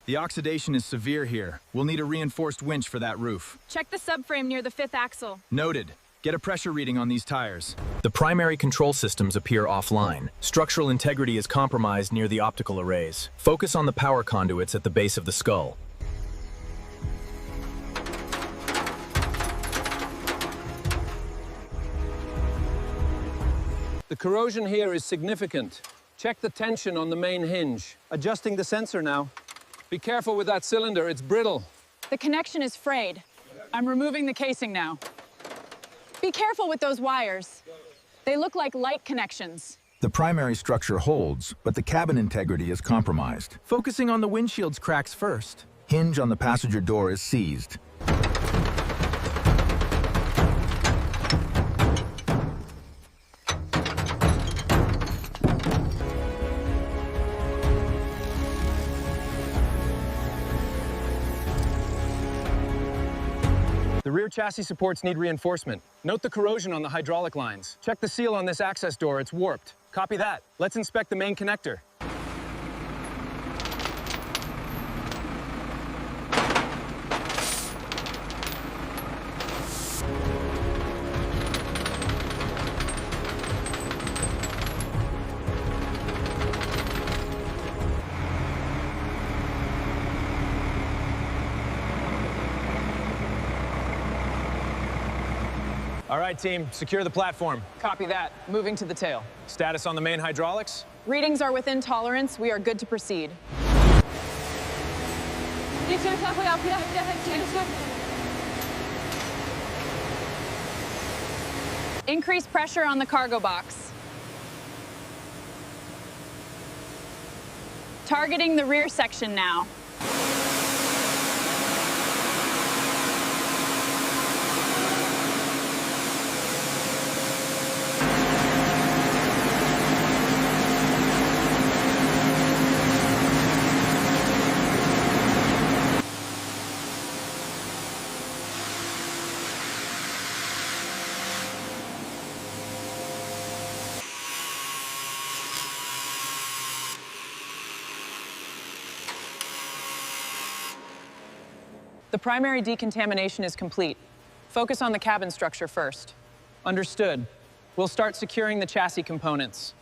The oxidation is severe here. We'll need a reinforced winch for that roof. Check the subframe near the 5th axle. Noted. Get a pressure reading on these tires. The primary control systems appear offline. Structural integrity is compromised near the optical arrays. Focus on the power conduits at the base of the skull. The corrosion here is significant. Check the tension on the main hinge. Adjusting the sensor now. Be careful with that cylinder, it's brittle. The connection is frayed. I'm removing the casing now. Be careful with those wires. They look like light connections. The primary structure holds, but the cabin integrity is compromised. Focusing on the windshield's cracks first. Hinge on the passenger door is seized. The rear chassis supports need reinforcement. Note the corrosion on the hydraulic lines. Check the seal on this access door, it's warped. Copy that. Let's inspect the main connector. All right, team, secure the platform. Copy that. Moving to the tail. Status on the main hydraulics? Readings are within tolerance. We are good to proceed. Increase pressure on the cargo box. Targeting the rear section now. The primary decontamination is complete. Focus on the cabin structure first. Understood. We'll start securing the chassis components.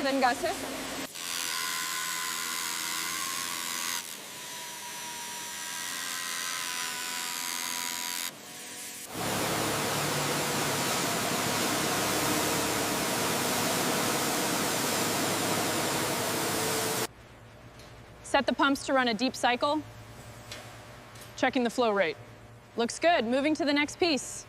Then gases. Set the pumps to run a deep cycle. Checking the flow rate. Looks good. Moving to the next piece.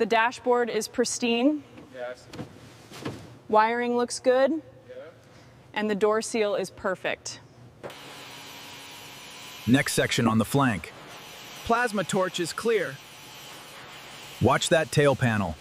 The dashboard is pristine. Yes. Wiring looks good. Yeah. And the door seal is perfect. Next section on the flank. Plasma torch is clear. Watch that tail panel.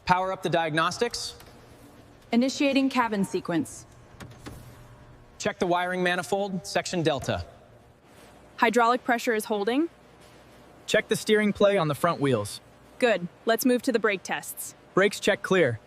Power up the diagnostics. Initiating cabin sequence. Check the wiring manifold, section delta. Hydraulic pressure is holding. Check the steering play on the front wheels. Good. Let's move to the brake tests. Brakes check clear.